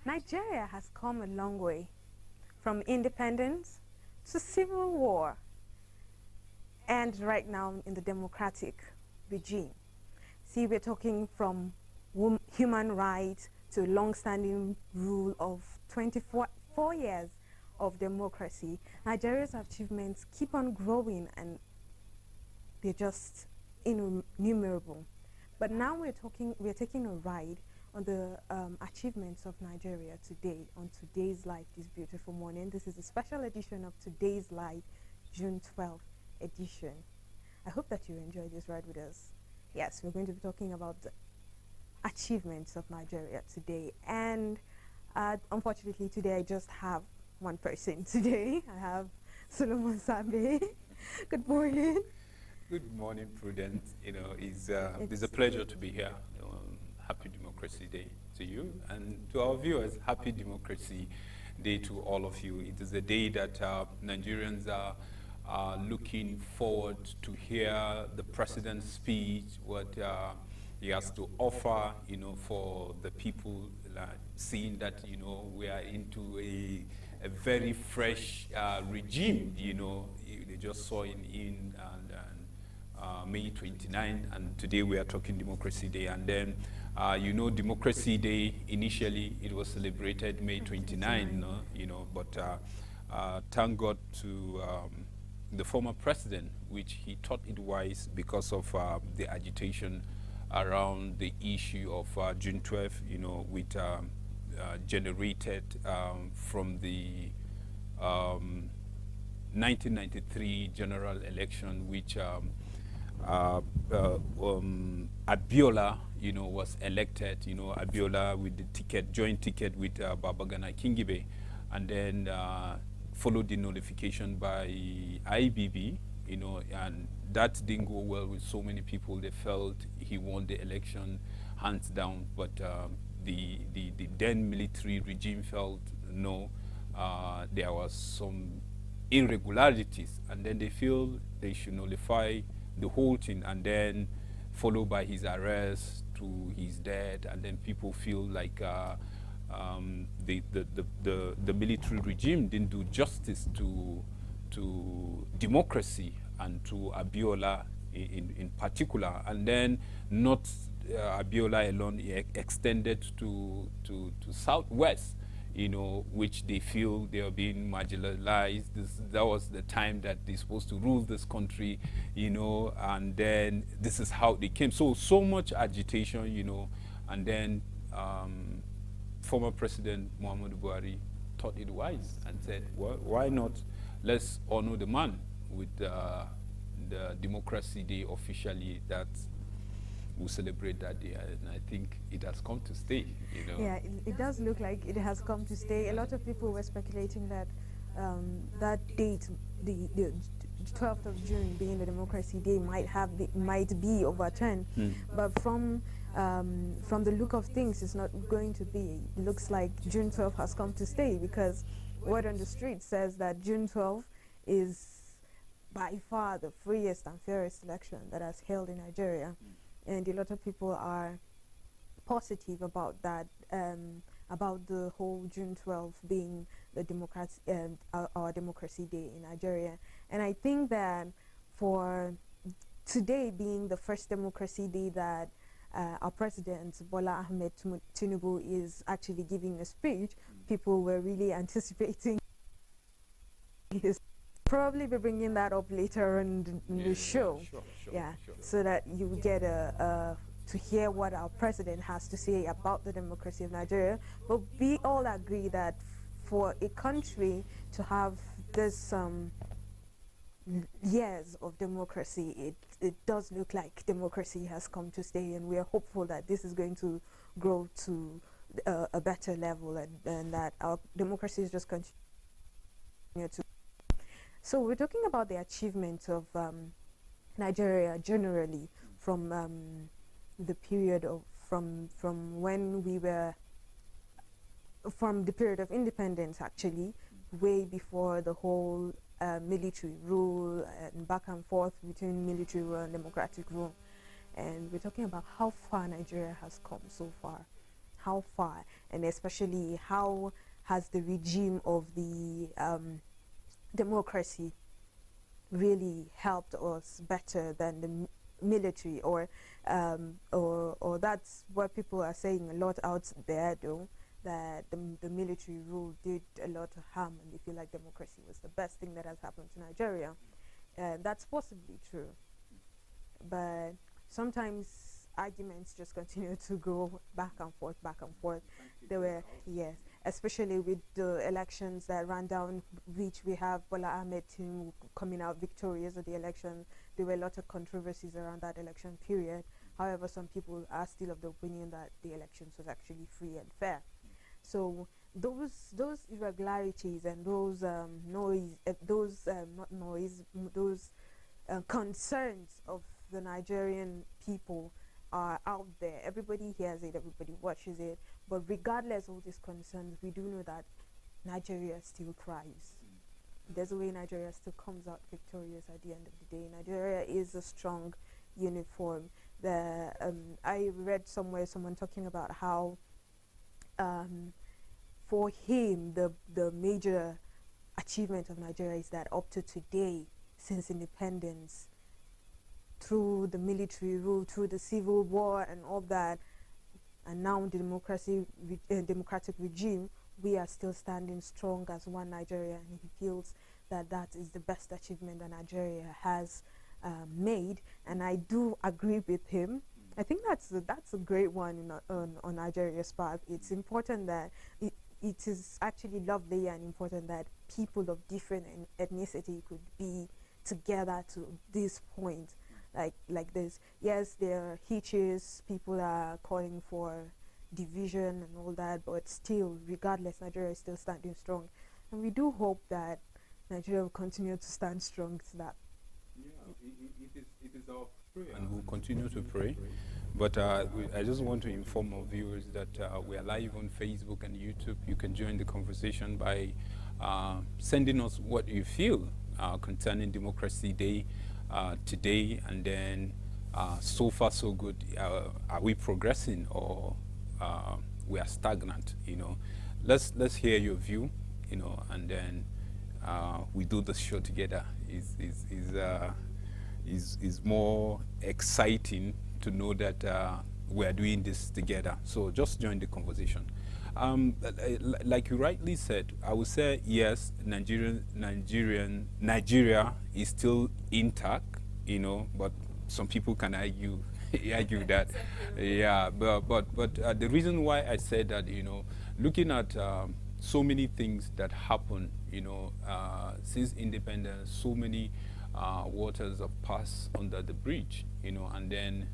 Nigeria has come a long way from independence to civil war and right now in the democratic regime. See, we're talking from human rights to long-standing rule of 24 years of democracy. Nigeria's achievements keep on growing and they're just innumerable. But now we're taking a ride on the achievements of Nigeria today, on today's life this beautiful morning. This is a special edition of Today's Life, June 12th edition. I hope that you enjoy this ride with us. Yes, we're going to be talking about the achievements of Nigeria today. And unfortunately today I just have one person today. I have Solomon Sambe. Good morning. Good morning, Prudence. It's a pleasure to be here. Happy Democracy Day to you, and to our viewers, Happy Democracy Day to all of you. It is a day that Nigerians are looking forward to hear the president's speech, what he has to offer, for the people, seeing that, we are into a very fresh regime, they just saw in May 29, and today we are talking Democracy Day. And then, Democracy Day, initially it was celebrated May 29, but thank God to the former president, which he thought it wise because of the agitation around the issue of June 12th, which generated from the 1993 general election, which Abiola, was elected, Abiola with the joint ticket with Babagana Kingibe, and then followed the notification by IBB, and that didn't go well with so many people. They felt he won the election hands down, but the then military regime felt no, there was some irregularities, and then they feel they should nullify the whole thing, and then followed by his arrest to his death, and then people feel like the military regime didn't do justice to democracy and to Abiola in particular, and then not Abiola alone, extended to Southwest, which they feel they are being marginalized. That was the time that they're supposed to rule this country, and then this is how they came. So much agitation, and then former President Muhammadu Buhari thought it wise and said, well, why not? Let's honor the man with the Democracy Day officially that we'll celebrate that day, and I think it has come to stay. Yeah, it does look like it has come to stay. A lot of people were speculating that that date, the 12th of June being the Democracy Day, might be overturned. But from the look of things, it's not going to be. It looks like June 12th has come to stay, because word on the street says that June 12th is by far the freest and fairest election that has held in Nigeria. And a lot of people are positive about that, about the whole June 12th being the our Democracy Day in Nigeria. And I think that for today being the first Democracy Day that our President Bola Ahmed Tinubu is actually giving a speech, people were really anticipating his probably be bringing that up later in the show, sure, so that you get to hear what our president has to say about the democracy of Nigeria. But we all agree that for a country to have this years of democracy, it does look like democracy has come to stay, and we are hopeful that this is going to grow to a better level, and that our democracy is just continue to. So we're talking about the achievements of Nigeria generally from the period of from when we were from the period of independence, actually, way before the whole military rule and back and forth between military rule and democratic rule. And we're talking about how far Nigeria has come so far. how far, and especially how has the regime of the democracy really helped us better than the military, or that's what people are saying a lot out there, though, that the military rule did a lot of harm, and they feel like democracy was the best thing that has happened to Nigeria. That's possibly true, but sometimes arguments just continue to go back and forth, back and forth. There were, yes, especially with the elections that ran down, which we have Bola Ahmed team coming out victorious of the election. There were a lot of controversies around that election period. However, some people are still of the opinion that the elections was actually free and fair. So those irregularities and those concerns of the Nigerian people are out there. Everybody hears it, everybody watches it. But regardless of all these concerns, we do know that Nigeria still thrives. There's a way Nigeria still comes out victorious at the end of the day. Nigeria is a strong uniform. I read somewhere someone talking about how for him the major achievement of Nigeria is that up to today, since independence, through the military rule, through the civil war and all that, and now the democratic regime, we are still standing strong as one Nigeria, and he feels that that is the best achievement that Nigeria has made, and I do agree with him. I think that's a great one on Nigeria's part. It's important that it is actually lovely and important that people of different ethnicity could be together to this point. Like this. Yes, there are hitches, people are calling for division and all that, but still, regardless, Nigeria is still standing strong. And we do hope that Nigeria will continue to stand strong to that. Yeah, it is our prayer. And we'll continue to pray. But I just want to inform our viewers that we are live on Facebook and YouTube. You can join the conversation by sending us what you feel concerning Democracy Day today, and then so far so good. Are we progressing, or we are stagnant? Let's hear your view. And then we do the show together. Is more exciting to know that we are doing this together. So just join the conversation. Like you rightly said, I would say yes, Nigeria is still intact, but some people can argue that. Yeah, but the reason why I said that, looking at so many things that happen, since independence, so many waters have passed under the bridge, and then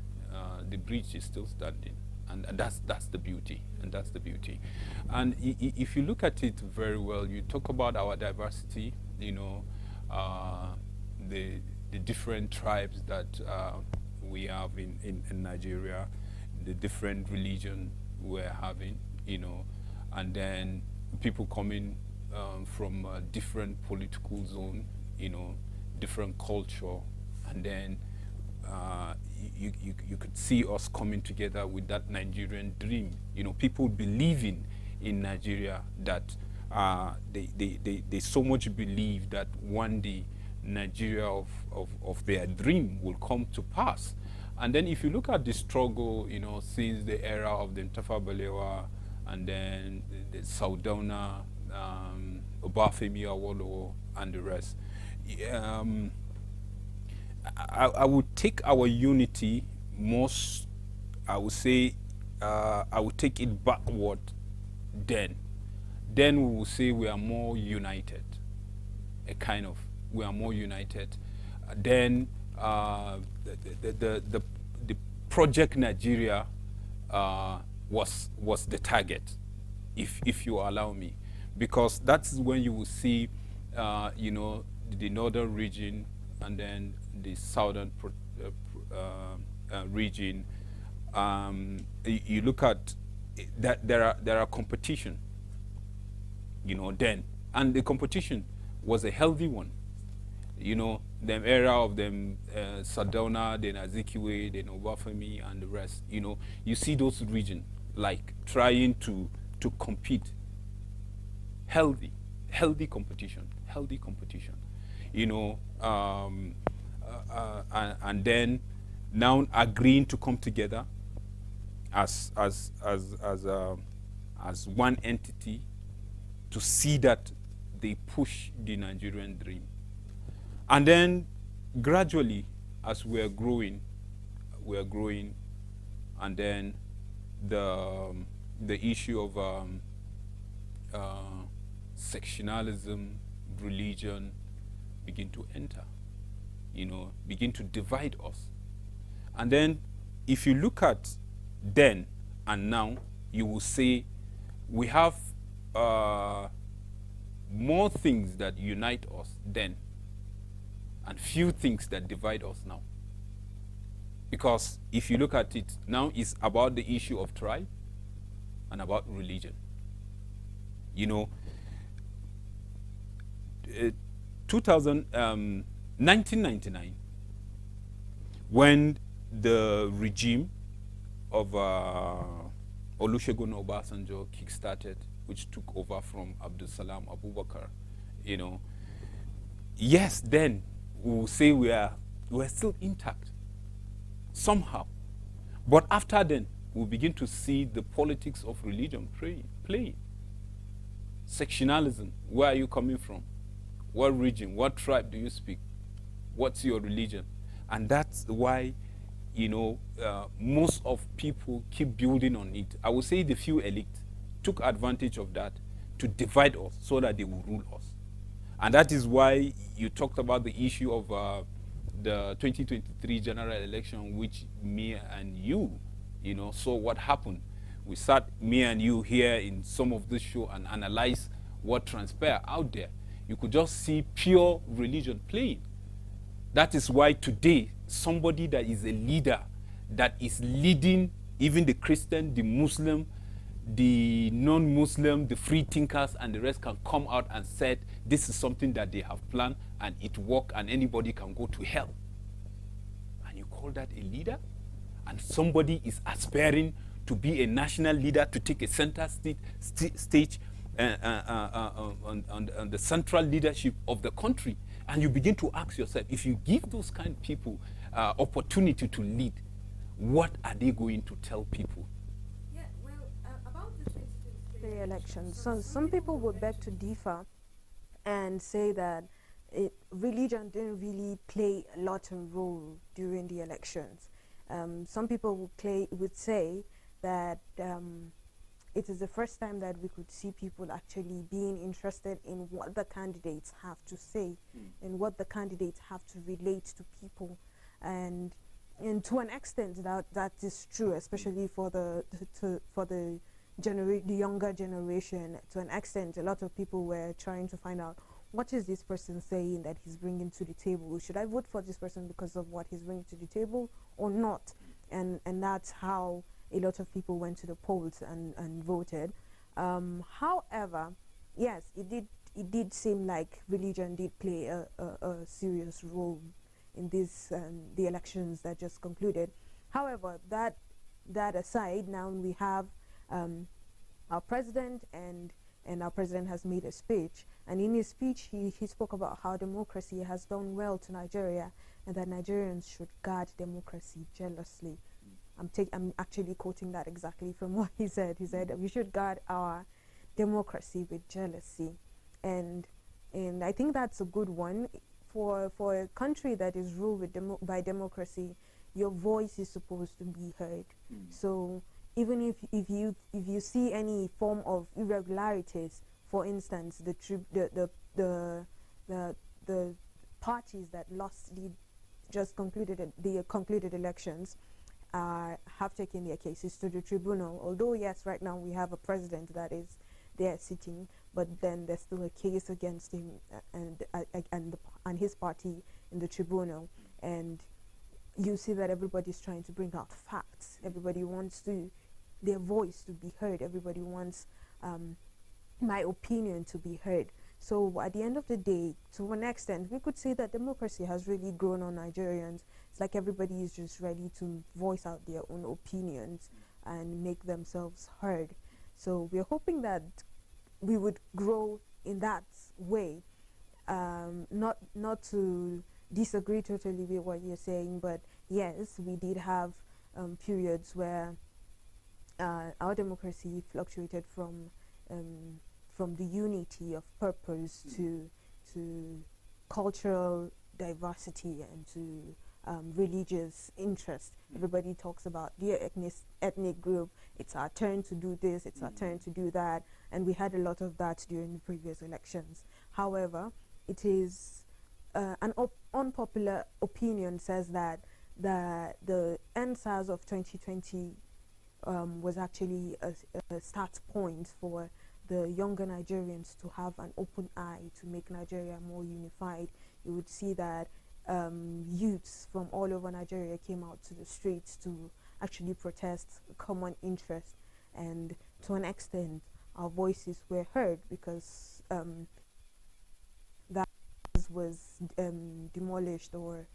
the bridge is still standing. And that's the beauty, and if you look at it very well, you talk about our diversity, the different tribes that we have in Nigeria, the different religion we're having, and then people coming from a different political zone, different culture, and then you could see us coming together with that Nigerian dream. People believing in Nigeria, that they so much believe that one day Nigeria of their dream will come to pass. And then if you look at the struggle, since the era of the Tafawa Balewa, and then the Sardauna, Obafemi Awolowo, and the rest, I would take our unity most, I would say, I would take it backward then. Then we will say we are more united, we are more united. Then the Project Nigeria was the target, if you allow me, because that's when you will see, the northern region and then the southern region. You look at that there are competition, then, and the competition was a healthy one. The era of them Sardauna, then Azikiwe, then Obafemi, and the rest. You see those regions like trying to compete. Healthy competition, you know, and then now agreeing to come together as one entity to see that they push the Nigerian dream. And then gradually, as we're growing, and then the issue of sectionalism, religion begin to enter, you know, begin to divide us. And then if you look at then and now, you will say we have more things that unite us then and few things that divide us now. Because if you look at it now, it's about the issue of tribe and about religion. You know, 1999, when the regime of Olusegun Obasanjo kick-started, which took over from Abdul Salam Abubakar, you know, yes, then we'll say we're still intact somehow. But after then, we'll begin to see the politics of religion playing. Sectionalism, where are you coming from? What region, what tribe do you speak? What's your religion? And that's why, you know, most of people keep building on it. I would say the few elite took advantage of that to divide us so that they will rule us. And that is why you talked about the issue of the 2023 general election, which me and you know, saw what happened. We sat, me and you, here in some of this show and analyze what transpired out there. You could just see pure religion playing. That is why today, somebody that is a leader, that is leading even the Christian, the Muslim, the non-Muslim, the free thinkers, and the rest can come out and say, this is something that they have planned, and it worked, and anybody can go to hell. And you call that a leader? And somebody is aspiring to be a national leader, to take a center stage on the central leadership of the country. And you begin to ask yourself, if you give those kind of people opportunity to lead, what are they going to tell people? Yeah, well, about the 2023 elections, so some people would beg to differ and say that religion didn't really play a lot of role during the elections. Some people would say that it is the first time that we could see people actually being interested in what the candidates have to say and what the candidates have to relate to people. And to an extent that is true, especially for the younger generation. To an extent, a lot of people were trying to find out, what is this person saying that he's bringing to the table? Should I vote for this person because of what he's bringing to the table or not? And that's how a lot of people went to the polls and voted. However, yes, it did seem like religion did play a serious role in this the elections that just concluded. However, that aside, now we have our president, and our president has made a speech, and in his speech he spoke about how democracy has done well to Nigeria and that Nigerians should guard democracy jealously. I'm actually quoting that exactly from what he said. He said we should guard our democracy with jealousy, and I think that's a good one. For a country that is ruled by democracy, your voice is supposed to be heard. So even if you see any form of irregularities, for instance, the parties that lost the concluded elections have taken their cases to the tribunal. Although yes, right now we have a president that is there sitting, but then there's still a case against him and his party in the tribunal. And you see that everybody's trying to bring out facts. Everybody wants their voice to be heard. Everybody wants my opinion to be heard. So at the end of the day, to an extent, we could say that democracy has really grown on Nigerians. It's like everybody is just ready to voice out their own opinions. and make themselves heard. So we're hoping that we would grow in that way. Not to disagree totally with what you're saying, but yes, we did have periods where our democracy fluctuated from the unity of purpose to cultural diversity and to religious interest. Everybody talks about their ethnic group. It's our turn to do this. It's our turn to do that. And we had a lot of that during the previous elections. However, it is an unpopular opinion says that the NSAS of 2020 was actually a start point for the younger Nigerians to have an open eye to make Nigeria more unified. You would see that youths from all over Nigeria came out to the streets to actually protest a common interest, and to an extent our voices were heard because that was demolished or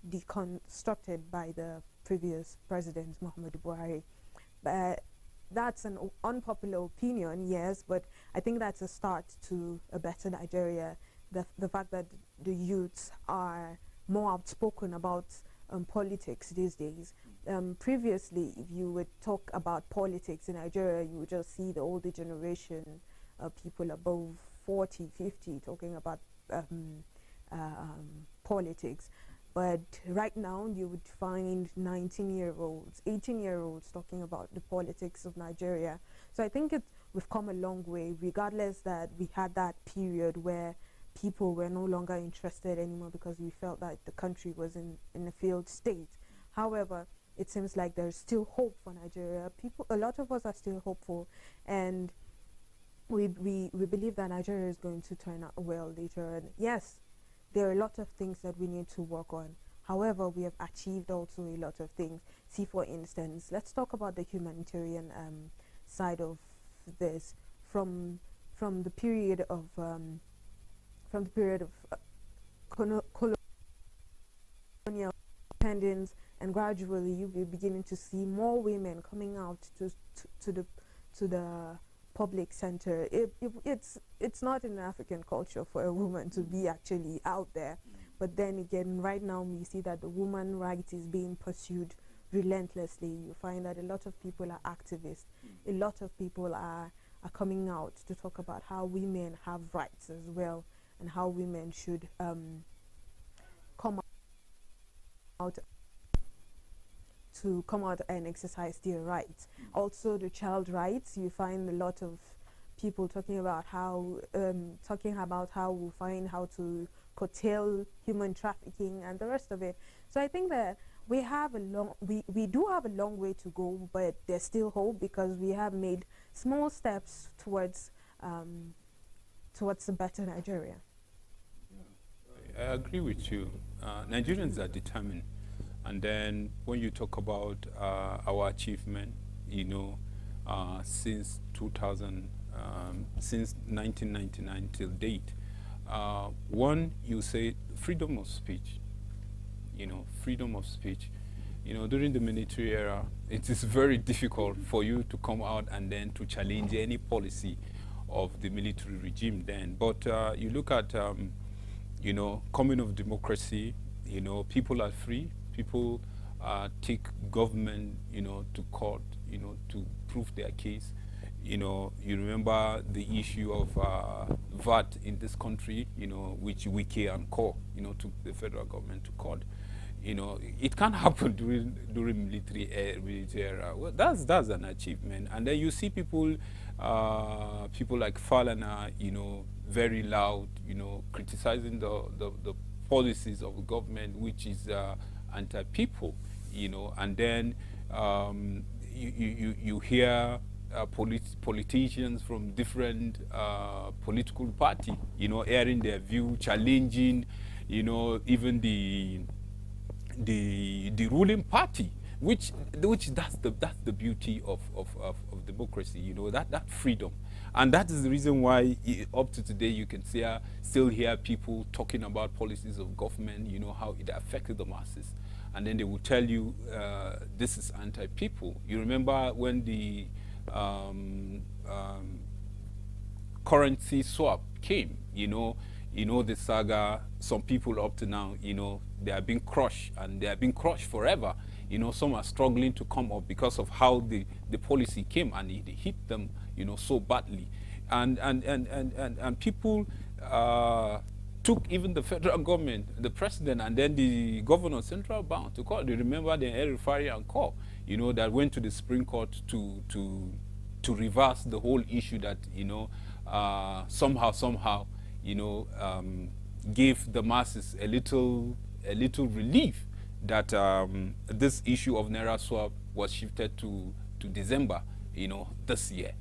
deconstructed by the previous president, Muhammadu Buhari. But that's an unpopular opinion, yes, but I think that's a start to a better Nigeria. The fact that the youths are more outspoken about politics these days. Previously, if you would talk about politics in Nigeria, you would just see the older generation, people above 40, 50, talking about politics. But right now, you would find 19-year-olds, 18-year-olds talking about the politics of Nigeria. So I think we've come a long way, regardless that we had that period where people were no longer interested anymore because we felt that the country was in a failed state. However, it seems like there's still hope for Nigeria. A lot of us are still hopeful, and we believe that Nigeria is going to turn out well later. And yes, there are a lot of things that we need to work on. However, we have achieved also a lot of things. See, for instance, let's talk about the humanitarian side of this. From the period of colonial independence, and gradually you'll be beginning to see more women coming out to the public center. It's not in African culture for a woman to be actually out there, but then again, right now we see that the woman rights is being pursued relentlessly. You find that a lot of people are activists. A lot of people are coming out to talk about how women have rights as well, and how women should come out and exercise their rights. Also, the child rights. You find a lot of people talking about how we find how to curtail human trafficking and the rest of it. So I think that we do have a long way to go, but there's still hope because we have made small steps towards a better Nigeria. I agree with you. Nigerians are determined. And then when you talk about our achievement, since 1999 till date, one, you say freedom of speech. Freedom of speech. During the military era, it is very difficult for you to come out and then to challenge any policy of the military regime then. But you look at, coming of democracy, people are free. People take government, to court, to prove their case. You remember the issue of VAT in this country, which Wiki and Co, took the federal government to court. It can't happen during military era. Well, that's an achievement. And then you see people like Falana, very loud, criticizing the policies of the government, which is anti-people, and then you hear politicians from different political party, airing their view, challenging, even the ruling party, which that's the beauty of democracy, that freedom. And that is the reason why up to today you can still hear people talking about policies of government, how it affected the masses. and then they will tell you this is anti-people. You remember when the currency swap came, the saga, some people up to now, they are being crushed, and they are being crushed forever. Some are struggling to come up because of how the policy came, and it hit them, so badly. And people took even the federal government, the president, and then the governor, central bank to court. You remember the El Rufai and Co., that went to the Supreme Court to reverse the whole issue that, somehow, gave the masses a little relief that this issue of Naira swap was shifted to December, this year.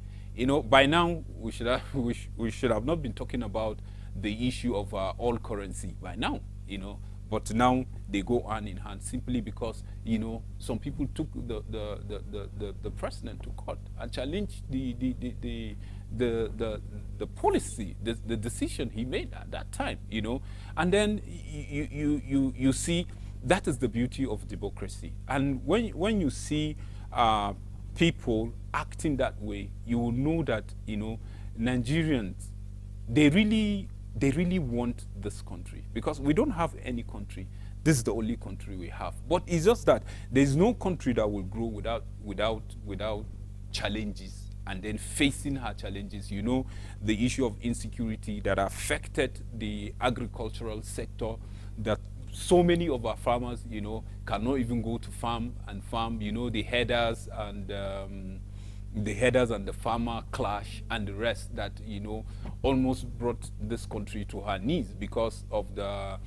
By now we should have not been talking about the issue of all currency by now, but now they go hand in hand simply because some people took the president to court and challenged the policy, the decision he made at that time, and then you see that is the beauty of democracy. And when you see people acting that way, you will know that Nigerians, they really want this country, because we don't have any country. This is the only country we have. But it's just that there's no country that will grow without challenges, and then facing her challenges. The issue of insecurity that affected the agricultural sector, that so many of our farmers, cannot even go to farm, the headers and the farmer clash and the rest that, almost brought this country to her knees because of the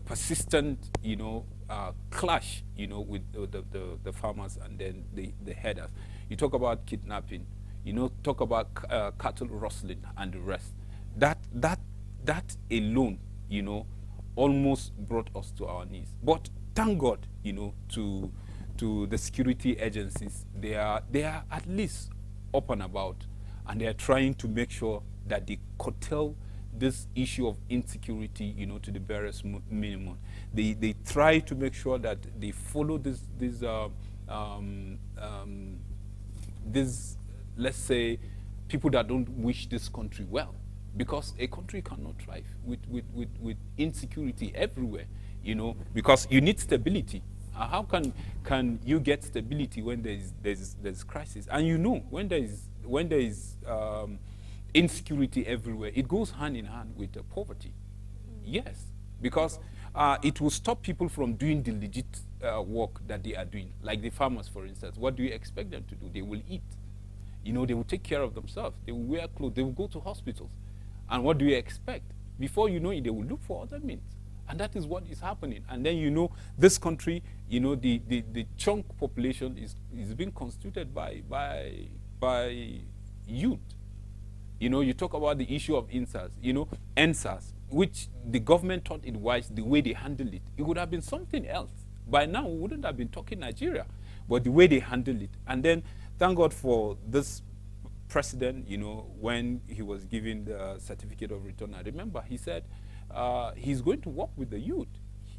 persistent, clash, with the farmers and then the headers. You talk about kidnapping, talk about cattle rustling and the rest. That alone, almost brought us to our knees. But thank God, to the security agencies, they are at least up and about, and they are trying to make sure that they curtail this issue of insecurity, to the barest minimum. They try to make sure that they follow this, let's say, people that don't wish this country well, because a country cannot thrive with insecurity everywhere, because you need stability. How can you get stability when there's crisis? And when there is insecurity everywhere, it goes hand in hand with poverty. Yes, because it will stop people from doing the legit work that they are doing. Like the farmers, for instance. What do you expect them to do? They will eat. They will take care of themselves. They will wear clothes. They will go to hospitals. And what do you expect? Before you know it, they will look for other means. And that is what is happening. And then, this country, the chunk population is being constituted by youth. You talk about the issue of NSAS, which the government thought it wise the way they handled it. It would have been something else. By now, we wouldn't have been talking Nigeria, but the way they handled it. And then, thank God for this president, when he was given the certificate of return. I remember he said he's going to work with the youth.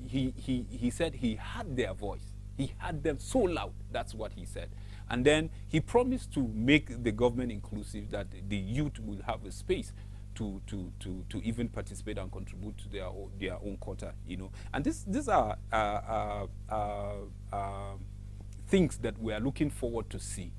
He said he had their voice. He had them so loud. That's what he said. And then he promised to make the government inclusive, that the youth will have a space to even participate and contribute to their own quota, And these are things that we are looking forward to see.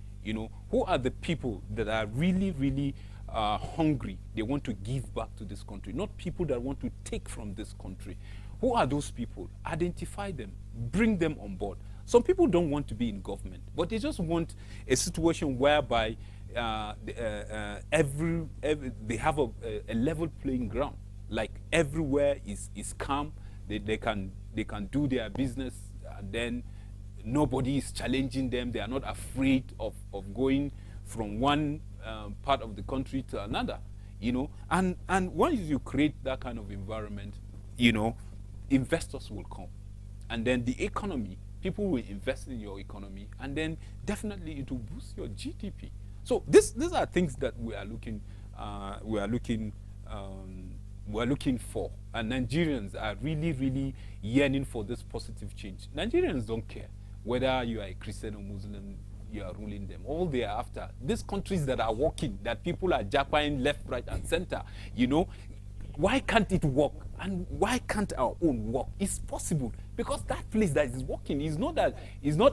Who are the people that are really, really hungry? They want to give back to this country, not people that want to take from this country. Who are those people? Identify them, bring them on board. Some people don't want to be in government, but they just want a situation whereby they have a level playing ground. Like everywhere is calm. They can do their business, and then nobody is challenging them. They are not afraid of going from one part of the country to another, And once you create that kind of environment, investors will come. And then the economy, people will invest in your economy, and then definitely it will boost your GDP. So these are things that we are looking we're looking for, and Nigerians are really, really yearning for this positive change. Nigerians don't care whether you are a Christian or Muslim, you are ruling them. All they are after, these countries that are working, that people are jackpotting left, right, and center, you know, why can't it work? And why can't our own work? It's possible, because that place that is working is not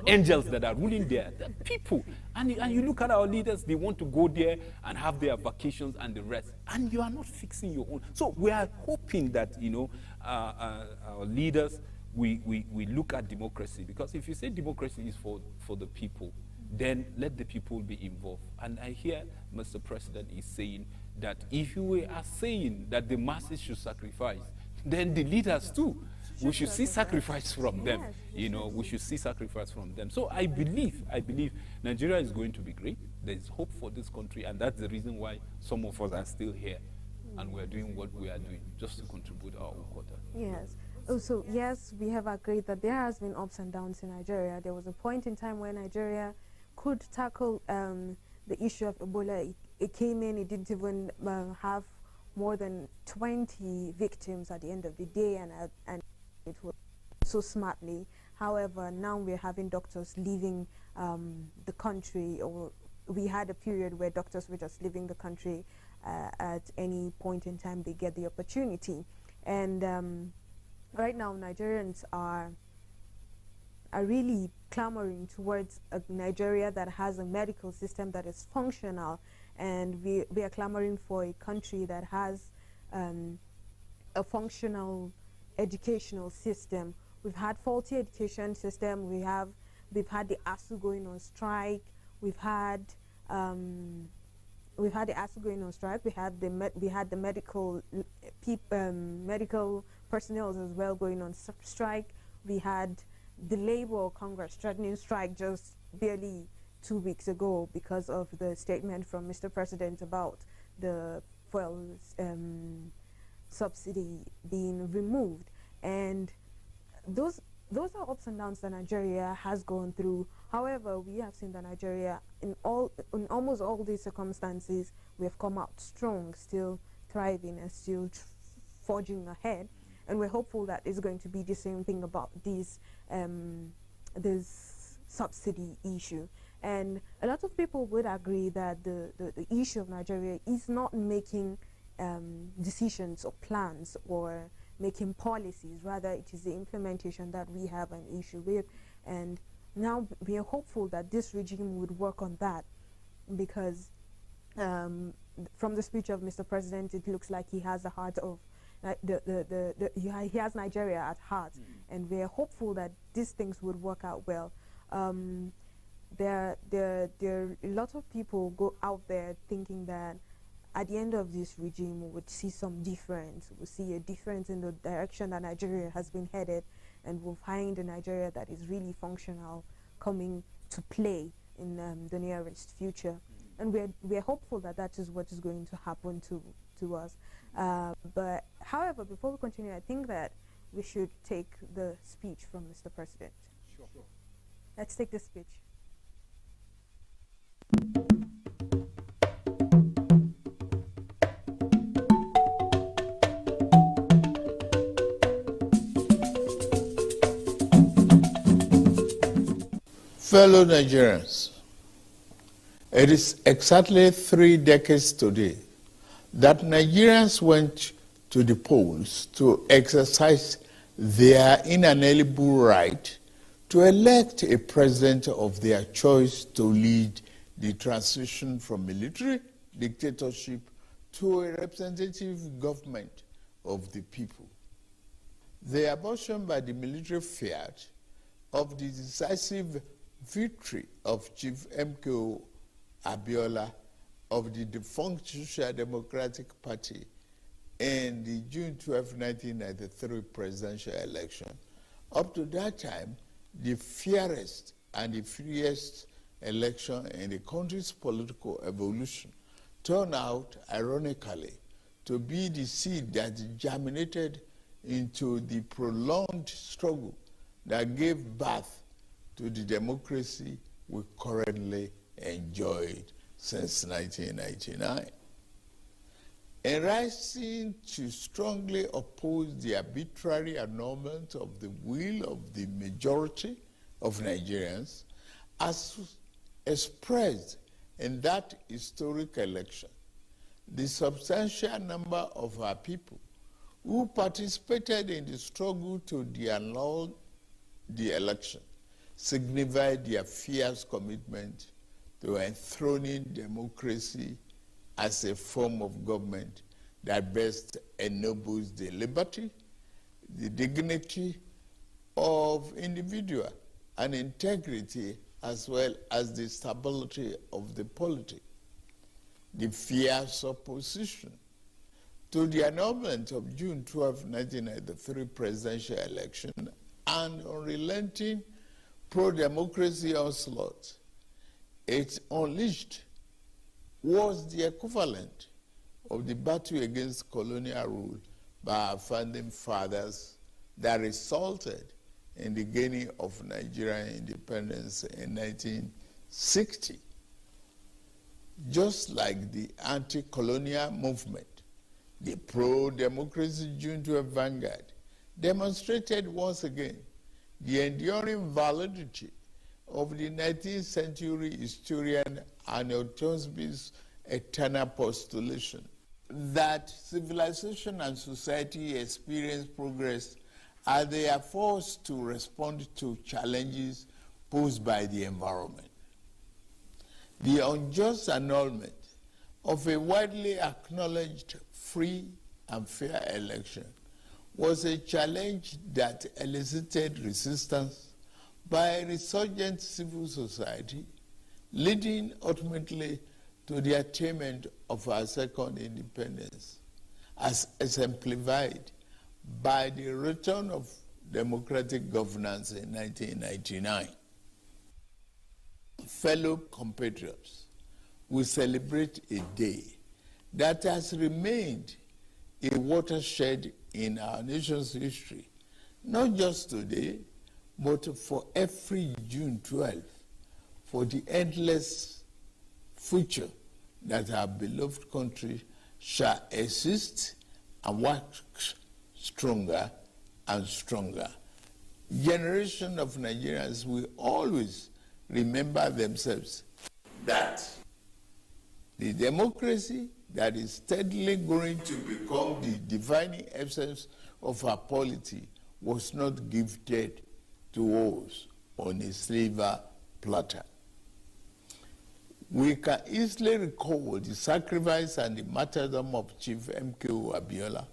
angels that are ruling there, they're people. And you look at our leaders, they want to go there and have their vacations and the rest, and you are not fixing your own. So we are hoping that, you know, our leaders, we look at democracy, because if you say democracy is for the people, then let the people be involved. And I hear Mr. President is saying that if you are saying that the masses should sacrifice, then the leaders too, we should see sacrifice from them. You know, we should see sacrifice from them. So I believe Nigeria is going to be great. There's hope for this country, and that's the reason why some of us are still here, and we're doing what we are doing, just to contribute our own quota. Yes. Also, yes, we have agreed that there has been ups and downs in Nigeria. There was a point in time where Nigeria could tackle the issue of Ebola. It came in, it didn't even have more than 20 victims at the end of the day, and it was so smartly. However, now we're having doctors leaving the country, or we had a period where doctors were just leaving the country at any point in time they get the opportunity. And right now, Nigerians are really clamoring towards a Nigeria that has a medical system that is functional, and we are clamoring for a country that has a functional educational system. We've had faulty education system. We've had the ASU going on strike. We've had the ASU going on strike. We had the medical personnel as well going on strike. We had the Labour Congress threatening strike just barely 2 weeks ago because of the statement from Mr. President about the fuel subsidy being removed. And those are ups and downs that Nigeria has gone through. However, we have seen that Nigeria, in almost all these circumstances, we have come out strong, still thriving and still forging ahead. And we're hopeful that it's going to be the same thing about this subsidy issue. And a lot of people would agree that the issue of Nigeria is not making decisions or plans or making policies. Rather, it is the implementation that we have an issue with. And now we are hopeful that this regime would work on that, because from the speech of Mr. President, it looks like he has a heart of he has Nigeria at heart, and we are hopeful that these things would work out well. There a lot of people go out there thinking that at the end of this regime we would see some difference. We'll see a difference in the direction that Nigeria has been headed, and we'll find a Nigeria that is really functional coming to play in the nearest future. And we're hopeful that that is what is going to happen to us. But however, before we continue, I think that we should take the speech from Mr. President. Sure. Let's take the speech. Fellow Nigerians, it is exactly 3 decades today that Nigerians went to the polls to exercise their inalienable right to elect a president of their choice to lead the transition from military dictatorship to a representative government of the people. The abortion by the military fiat of the decisive victory of Chief MKO Abiola of the defunct Social Democratic Party in the June 12, 1993 presidential election. Up to that time, the fairest and the freest election in the country's political evolution turned out, ironically, to be the seed that germinated into the prolonged struggle that gave birth to the democracy we currently enjoyed since 1999. in rising to strongly oppose the arbitrary annulment of the will of the majority of Nigerians as expressed in that historic election, the substantial number of our people who participated in the struggle to annul the election signified their fierce commitment to enthroning democracy as a form of government that best ennobles the liberty, the dignity of individual, and integrity, as well as the stability of the polity. The fierce opposition to the annulment of June 12, 1993 presidential election and unrelenting pro-democracy onslaught it unleashed was the equivalent of the battle against colonial rule by our founding fathers that resulted in the gaining of Nigerian independence in 1960. Just like the anti-colonial movement, the pro-democracy June 12 vanguard demonstrated once again the enduring validity of the 19th century historian Arnold Toynbee's eternal postulation that civilization and society experience progress as they are forced to respond to challenges posed by the environment. The unjust annulment of a widely acknowledged free and fair election was a challenge that elicited resistance by a resurgent civil society, leading ultimately to the attainment of our second independence, as exemplified by the return of democratic governance in 1999. Fellow compatriots, we celebrate a day that has remained a watershed in our nation's history, not just today, but for every June 12, for the endless future that our beloved country shall exist and work stronger and stronger. Generation of Nigerians will always remember themselves that the democracy that is steadily going to become the defining essence of our polity was not gifted to us on a silver platter. We can easily recall the sacrifice and the martyrdom of Chief M.K.O. Abiola,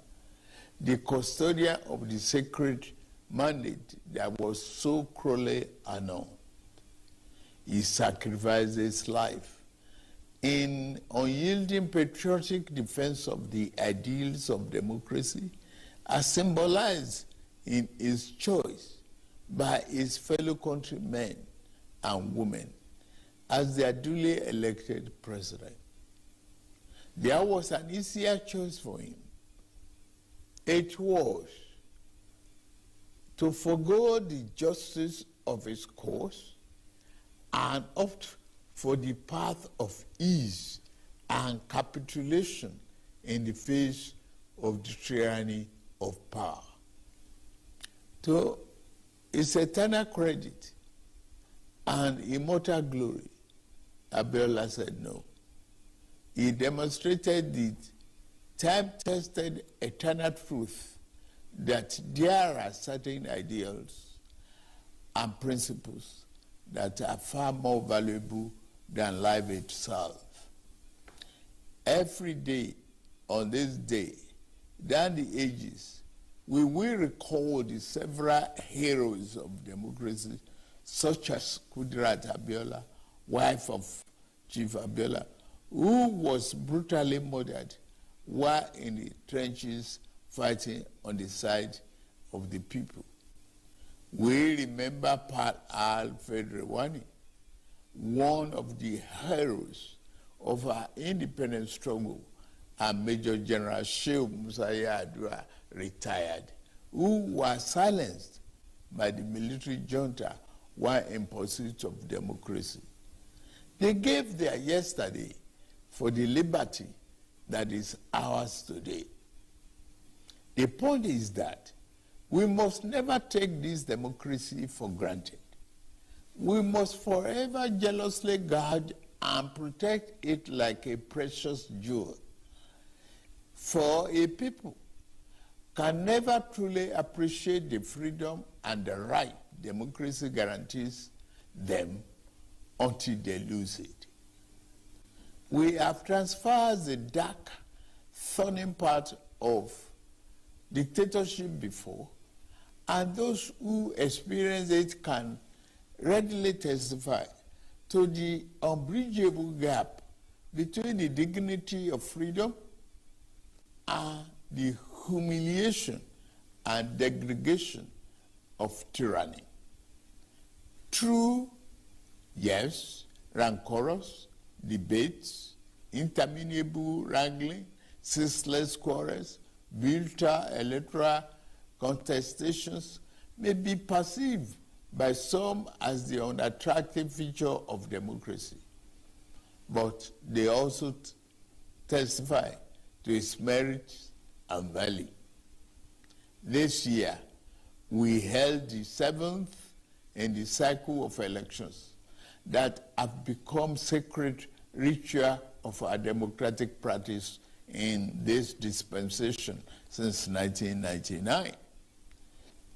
the custodian of the sacred mandate that was so cruelly annulled. He sacrificed his life in unyielding patriotic defense of the ideals of democracy, as symbolized in his choice by his fellow countrymen and women as their duly elected president. There was an easier choice for him. It was to forgo the justice of his cause and opt for the path of ease and capitulation in the face of the tyranny of power. To his eternal credit and immortal glory, Abiola said no. He demonstrated the time-tested eternal truth that there are certain ideals and principles that are far more valuable than life itself. Every day on this day, down the ages, we will recall the several heroes of democracy, such as Kudirat Abiola, wife of Chief Abiola, who was brutally murdered while in the trenches fighting on the side of the people. We remember Pat Alfred Rewani, one of the heroes of our independence struggle, and Major General Shehu Musaya Adua, retired, who was silenced by the military junta while in pursuit of democracy. They gave their yesterday for the liberty that is ours today. The point is that we must never take this democracy for granted. We must forever jealously guard and protect it like a precious jewel. For a people can never truly appreciate the freedom and the right democracy guarantees them until they lose it. We have transferred the dark, thorny part of dictatorship before, and those who experience it can readily testify to the unbridgeable gap between the dignity of freedom and the humiliation and degradation of tyranny. Through, yes, rancorous debates, interminable wrangling, ceaseless quarrels, bitter electoral contestations may be perceived by some as the unattractive feature of democracy, but they also testify to its merits and value. This year, we held the 7th in the cycle of elections that have become sacred ritual of our democratic practice in this dispensation since 1999.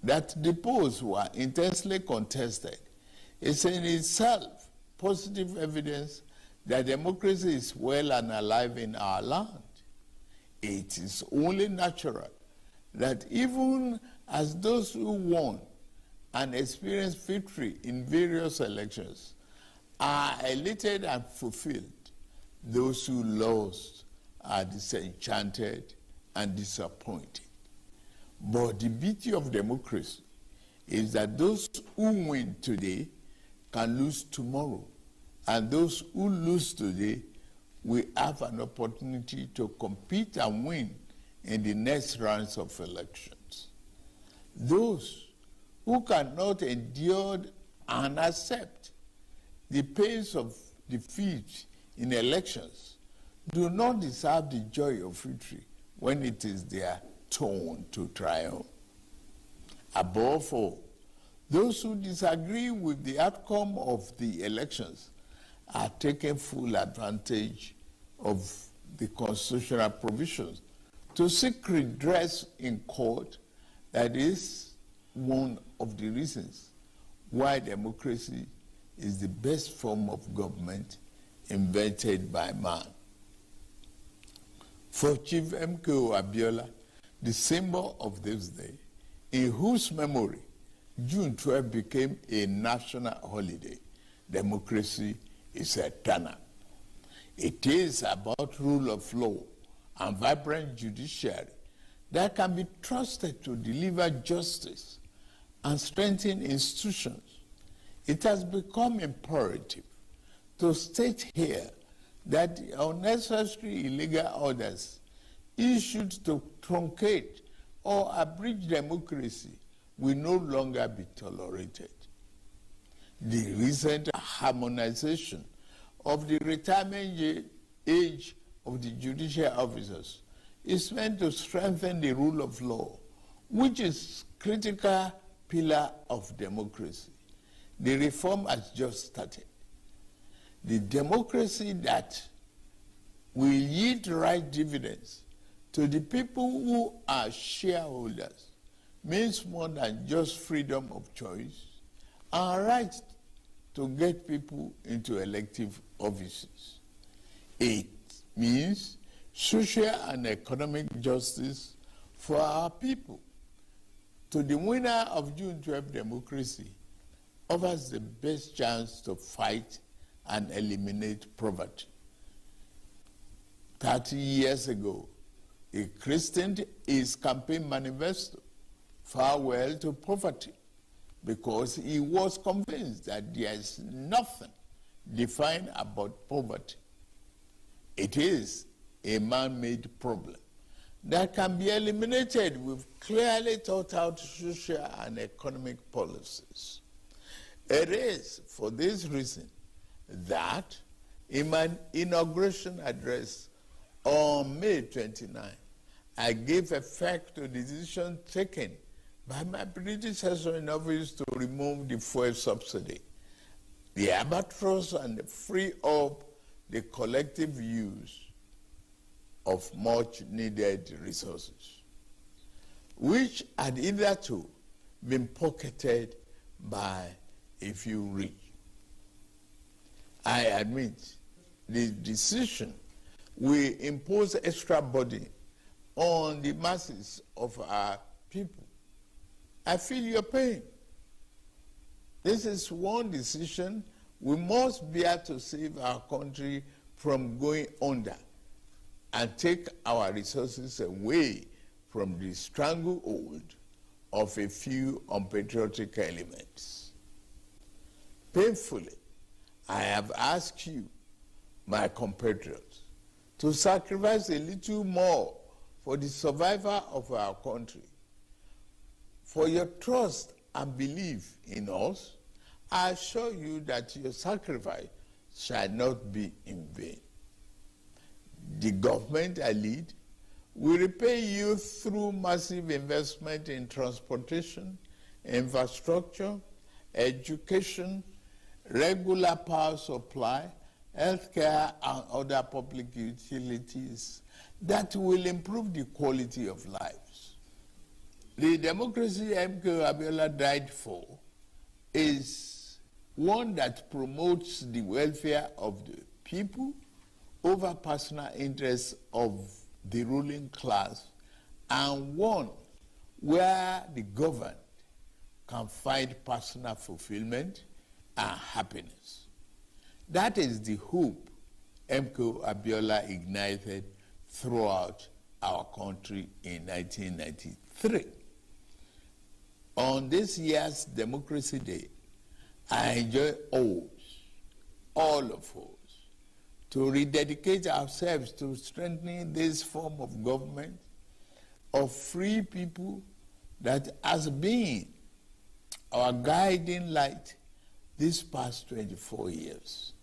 That the polls were intensely contested is in itself positive evidence that democracy is well and alive in our land. It is only natural that even as those who won and experienced victory in various elections are elated and fulfilled, those who lost are disenchanted and disappointed. But the beauty of democracy is that those who win today can lose tomorrow, and those who lose today will have an opportunity to compete and win in the next rounds of elections. Those who cannot endure and accept the pains of defeat in elections do not deserve the joy of victory when it is their turn to triumph. Above all, those who disagree with the outcome of the elections are taking full advantage of the constitutional provisions to seek redress in court. That is one of the reasons why democracy is the best form of government invented by man. For Chief M.K.O. Abiola, the symbol of this day, in whose memory June 12 became a national holiday, democracy is eternal. It is about rule of law and vibrant judiciary that can be trusted to deliver justice and strengthen institutions. It has become imperative to state here that the unnecessary illegal orders issued to truncate or abridge democracy will no longer be tolerated. The recent harmonization of the retirement age of the judicial officers is meant to strengthen the rule of law, which is a critical pillar of democracy. The reform has just started. The democracy that will yield right dividends to the people who are shareholders means more than just freedom of choice and right to get people into elective offices. It means social and economic justice for our people. To the winner of June 12 democracy offers the best chance to fight and eliminate poverty. 30 years ago, he christened his campaign manifesto, Farewell to Poverty, because he was convinced that there is nothing defined about poverty. It is a man-made problem that can be eliminated with clearly thought out social and economic policies. It is for this reason that in my inauguration address On May 29, I gave effect to the decision taken by my predecessor in office to remove the fuel subsidy, the albatross, and free up the collective use of much needed resources, which had hitherto been pocketed by a few rich. I admit the decision will impose extra burden on the masses of our people. I feel your pain. This is one decision we must bear to save our country from going under and take our resources away from the stranglehold of a few unpatriotic elements. Painfully, I have asked you, my compatriots, to sacrifice a little more for the survival of our country. For your trust and belief in us, I assure you that your sacrifice shall not be in vain. The government I lead will repay you through massive investment in transportation, infrastructure, education, regular power supply, healthcare, and other public utilities that will improve the quality of lives. The democracy MK Abiola died for is one that promotes the welfare of the people over personal interests of the ruling class, and one where the governed can find personal fulfillment and happiness. That is the hope MK Abiola ignited throughout our country in 1993. On this year's Democracy Day, I enjoy all of us, to rededicate ourselves to strengthening this form of government of free people that has been our guiding light these past 24 years.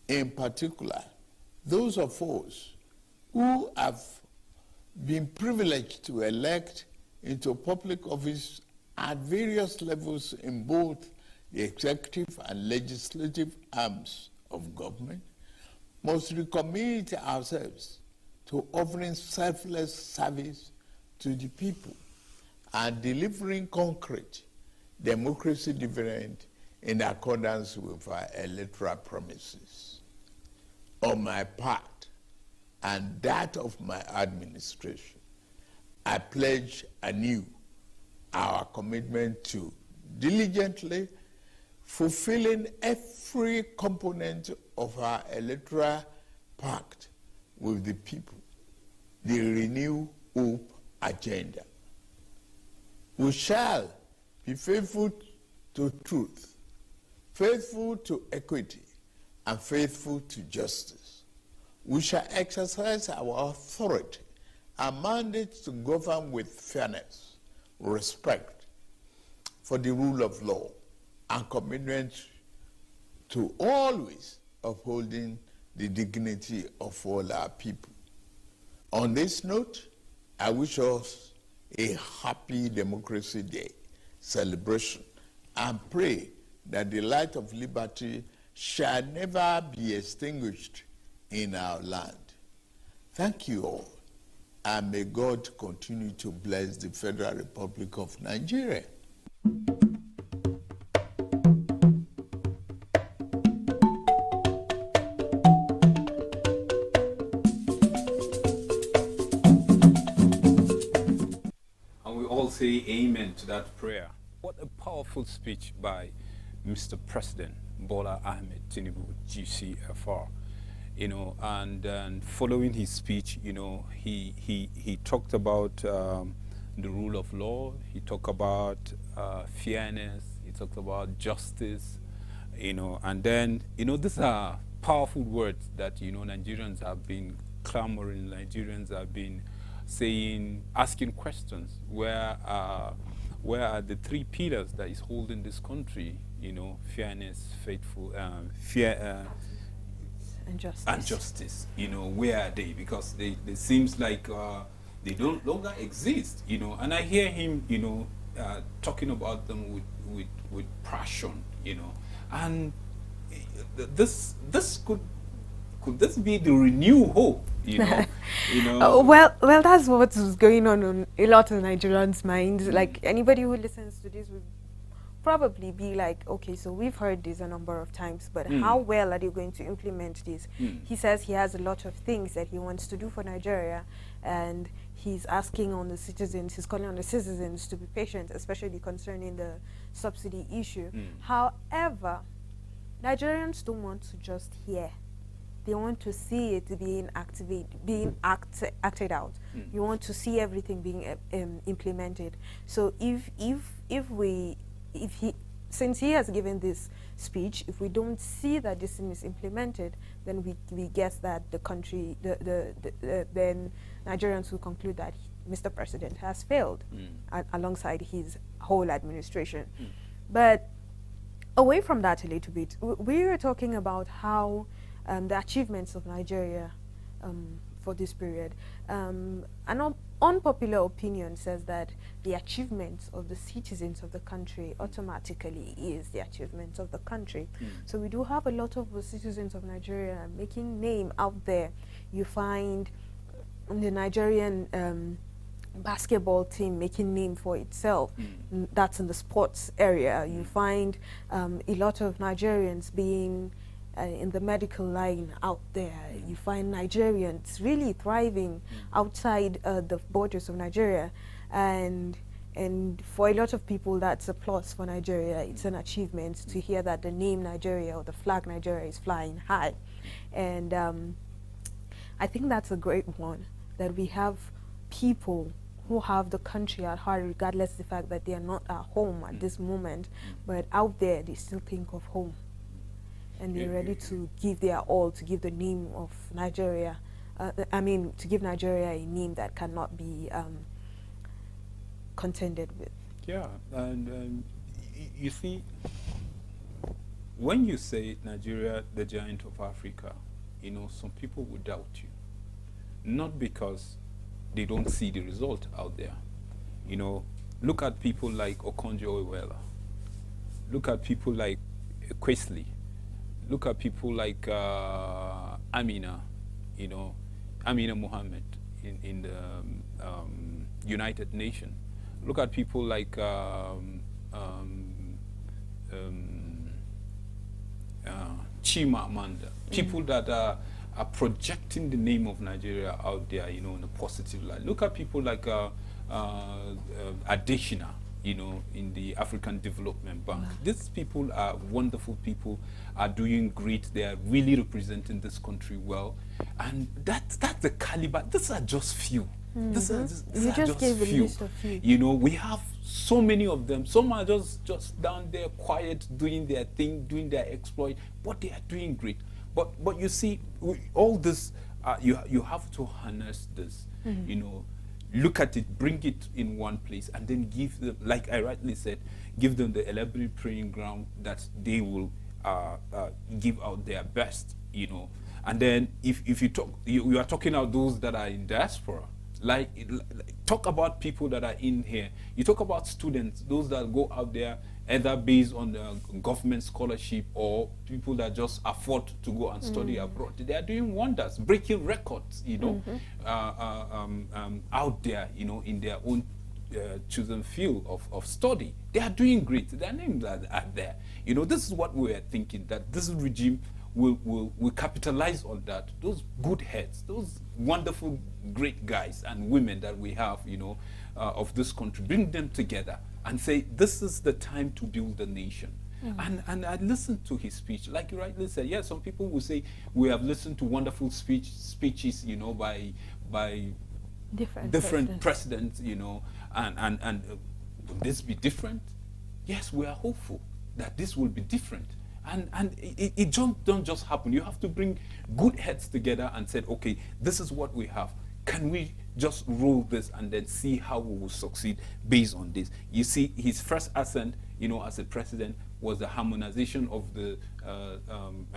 In particular, those of us who have been privileged to elect into public office at various levels in both the executive and legislative arms of government must recommit ourselves to offering selfless service to the people and delivering concrete democracy dividend in accordance with our electoral promises. On my part and that of my administration, I pledge anew our commitment to diligently fulfilling every component of our electoral pact with the people, the Renew Hope agenda. We shall be faithful to truth, faithful to equity, and faithful to justice. We shall exercise our authority and mandate to govern with fairness, respect for the rule of law, and commitment to always upholding the dignity of all our people. On this note, I wish us a happy Democracy Day celebration and pray that the light of liberty shall never be extinguished in our land. Thank you all, and may God continue to bless the Federal Republic of Nigeria. Say amen to that prayer. What a powerful speech by Mr. President Bola Ahmed Tinubu, GCFR. And following his speech, he talked about the rule of law. He talked about fairness. He talked about justice. And then these are powerful words that Nigerians have been clamoring. Nigerians have been saying, asking questions, where are the three pillars that is holding this country? Fairness, and justice. And justice, where are they? Because they seems like they don't longer exist, And I hear him, talking about them with passion, And this could this be the renewed hope, Well, that's what's going on a lot of Nigerians' minds. Like anybody who listens to this would probably be like, okay, so we've heard this a number of times, but how well are they going to implement this? He says he has a lot of things that he wants to do for Nigeria, and he's asking on the citizens, he's calling on the citizens to be patient, especially concerning the subsidy issue. However, Nigerians don't want to just hear. They want to see it being acted out. You want to see everything being implemented. So since he has given this speech, if we don't see that this thing is implemented, then we guess that the country, then Nigerians will conclude that Mr. President has failed alongside his whole administration. But away from that a little bit, we were talking about how the achievements of Nigeria for this period. An unpopular opinion says that the achievements of the citizens of the country automatically is the achievements of the country. So we do have a lot of the citizens of Nigeria making name out there. You find the Nigerian basketball team making name for itself. That's in the sports area. You find a lot of Nigerians being in the medical line out there. You find Nigerians really thriving outside the borders of Nigeria, and for a lot of people that's a plus for Nigeria. It's an achievement to hear that the name Nigeria or the flag Nigeria is flying high, and I think that's a great one, that we have people who have the country at heart, regardless of the fact that they are not at home at this moment, but out there they still think of home. And they're ready to give their all to give the name of Nigeria, to give Nigeria a name that cannot be contended with. Yeah, and you see, when you say Nigeria, the giant of Africa, some people will doubt you. Not because they don't see the result out there. Look at people like Okonjo-Iweala. Look at people like Quesley. Look at people like Amina, Amina Mohammed in the United Nations. Look at people like Chima Amanda, people that are projecting the name of Nigeria out there, in a positive light. Look at people like Adeshina, in the African Development Bank. These people are wonderful people, are doing great. They are really representing this country well. And that's the caliber. These are just few. These are just gave few. A list of few. We have so many of them. Some are just down there quiet, doing their thing, doing their exploit, but they are doing great. But you see, all this, you have to harness this, look at it, bring it in one place, and then give them, like I rightly said, give them the elaborate training ground that they will give out their best, And then if you talk, you are talking about those that are in diaspora. Like talk about people that are in here. You talk about students, those that go out there either based on government scholarship or people that just afford to go and study abroad. They are doing wonders, breaking records, out there, in their own chosen field of study. They are doing great. Their names are there. This is what we are thinking, that this regime will capitalize on that. Those good heads, those wonderful, great guys and women that we have, of this country, bring them together and say, this is the time to build a nation. And I listened to his speech, like you rightly said. Yeah, some people will say we have listened to wonderful speeches, by different presidents, and will this be different? Yes, we are hopeful that this will be different. And it don't just happen. You have to bring good heads together and say, okay, this is what we have. Can we just roll this and then see how we will succeed based on this? You see, his first ascent, as a president was the harmonization of the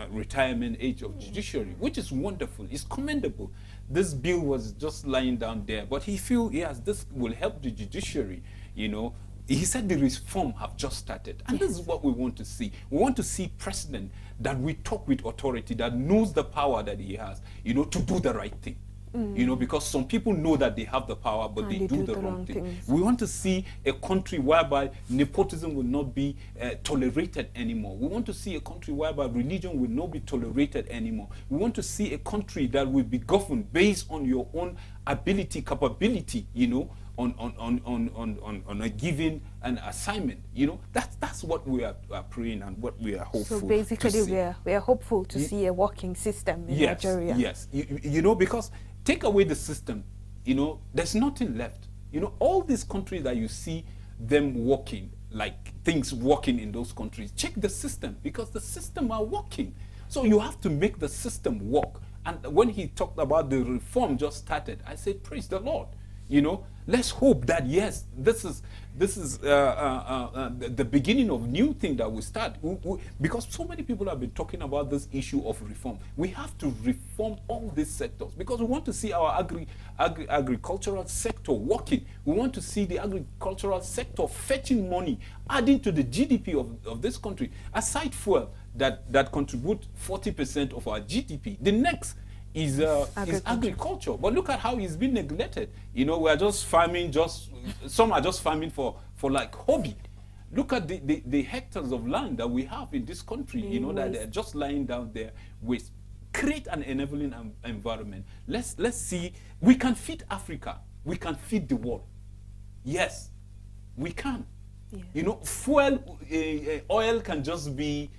retirement age of judiciary, which is wonderful. It's commendable. This bill was just lying down there, but he feels, yes, this will help the judiciary, you know. He said the reform have just started. And this is what we want to see. We want to see president that we talk with authority, that knows the power that he has, you know, to do the right thing. You know, because some people know that they have the power, but they do the wrong thing. We want to see a country whereby nepotism will not be tolerated anymore. We want to see a country whereby religion will not be tolerated anymore. We want to see a country that will be governed based on your own ability, capability, you know, on a given an assignment. You know, that's what we are praying and what we are hopeful. So basically, we are hopeful to see a working system in Nigeria. Yes, you know, because take away the system, you know, there's nothing left. You know, all these countries that you see them working, like things working in those countries, check the system, because the system are working. So you have to make the system work. And when he talked about the reform just started, I said, praise the Lord. You know, let's hope that, yes, this is the beginning of new thing that will start. Because so many people have been talking about this issue of reform. We have to reform all these sectors because we want to see our agricultural sector working. We want to see the agricultural sector fetching money, adding to the GDP of this country. Aside fuel that contribute 40% of our GDP, the next is agriculture. But look at how it's been neglected. You know, we are just farming, some are just farming for like hobby. Look at the hectares of land that we have in this country, you know, that they're just lying down there with. Create an enabling environment. Let's see, we can feed Africa, we can feed the world. Yes, we can. Yeah. You know, fuel, oil can just be,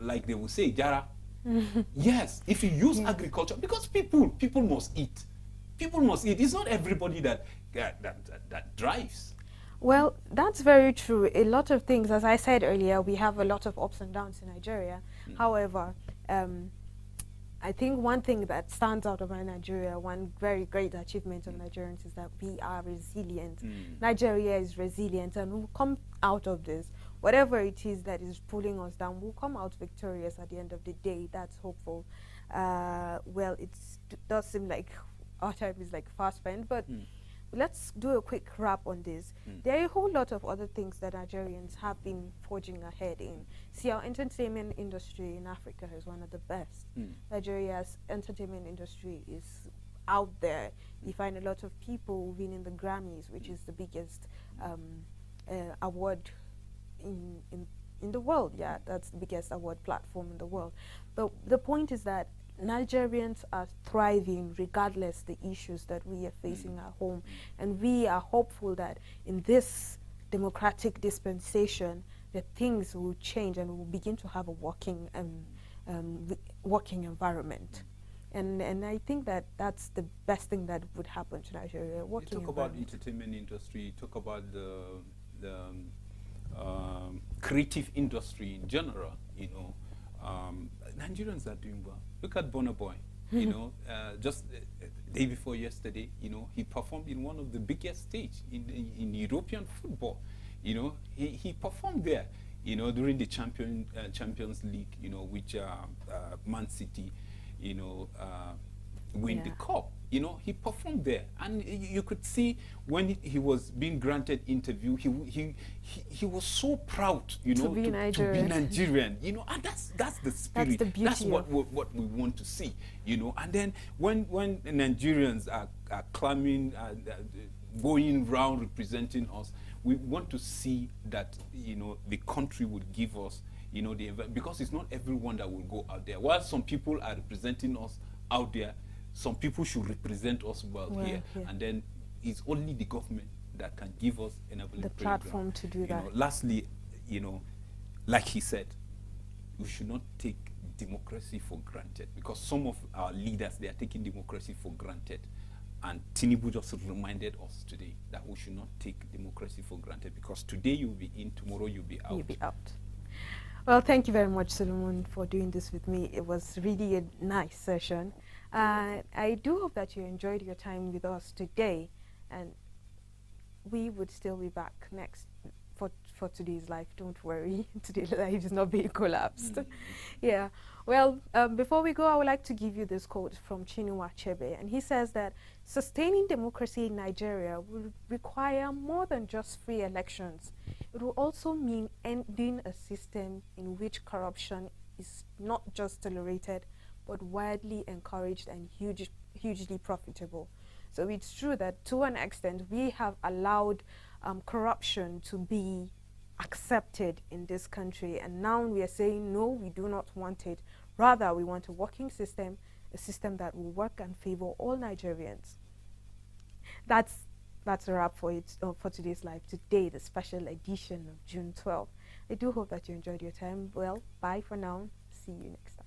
like they will say, jara. Yes, if you use agriculture, because people must eat. People must eat. It's not everybody that drives. Well, that's very true. A lot of things, as I said earlier, we have a lot of ups and downs in Nigeria. However, I think one thing that stands out about Nigeria, one very great achievement of Nigerians, is that we are resilient. Nigeria is resilient, and we'll come out of this. Whatever it is that is pulling us down, we'll come out victorious at the end of the day. That's hopeful. Well, it does seem like our time is like fast spent, but let's do a quick wrap on this. There are a whole lot of other things that Nigerians have been forging ahead in. See, our entertainment industry in Africa is one of the best. Nigeria's entertainment industry is out there. You find a lot of people winning the Grammys, which is the biggest award in the world. Yeah, that's the biggest award platform in the world. But the point is that Nigerians are thriving regardless the issues that we are facing at home, and we are hopeful that in this democratic dispensation that things will change and we'll begin to have a working environment. And I think that that's the best thing that would happen to Nigeria. You talk about entertainment industry, you talk about the creative industry in general, you know. Nigerians are doing well. Look at Burna Boy, you know, just day before yesterday, you know, he performed in one of the biggest stage in European football. You know, he performed there, you know, during the Champions League, you know, which Man City, you know, win the cup. You know, he performed there, and you could see when he was being granted interview, he was so proud, you know, to be Nigerian, you know, and that's the spirit. That's the beauty. That's what we want to see, you know. And then when Nigerians are climbing, going round representing us, we want to see that, you know, the country would give us, you know, because it's not everyone that will go out there. While some people are representing us out there, some people should represent us well here. And then it's only the government that can give us the platform to do that. Know, lastly, you know, like he said, we should not take democracy for granted, because some of our leaders, they are taking democracy for granted. And Tinubu just reminded us today that we should not take democracy for granted, because today you'll be in, tomorrow you'll be out. You'll be out. Well, thank you very much, Solomon, for doing this with me. It was really a nice session. I do hope that you enjoyed your time with us today, and we would still be back next for today's life. Don't worry, today's life is not being collapsed. Yeah. Well, before we go, I would like to give you this quote from Chinua Achebe, and he says that sustaining democracy in Nigeria will require more than just free elections. It will also mean ending a system in which corruption is not just tolerated, but widely encouraged and hugely profitable. So it's true that to an extent we have allowed corruption to be accepted in this country, and now we are saying no, we do not want it. Rather, we want a working system, a system that will work and favor all Nigerians. That's a wrap for it for today's live today, the special edition of June 12th. I do hope that you enjoyed your time. Well, bye for now. See you next time.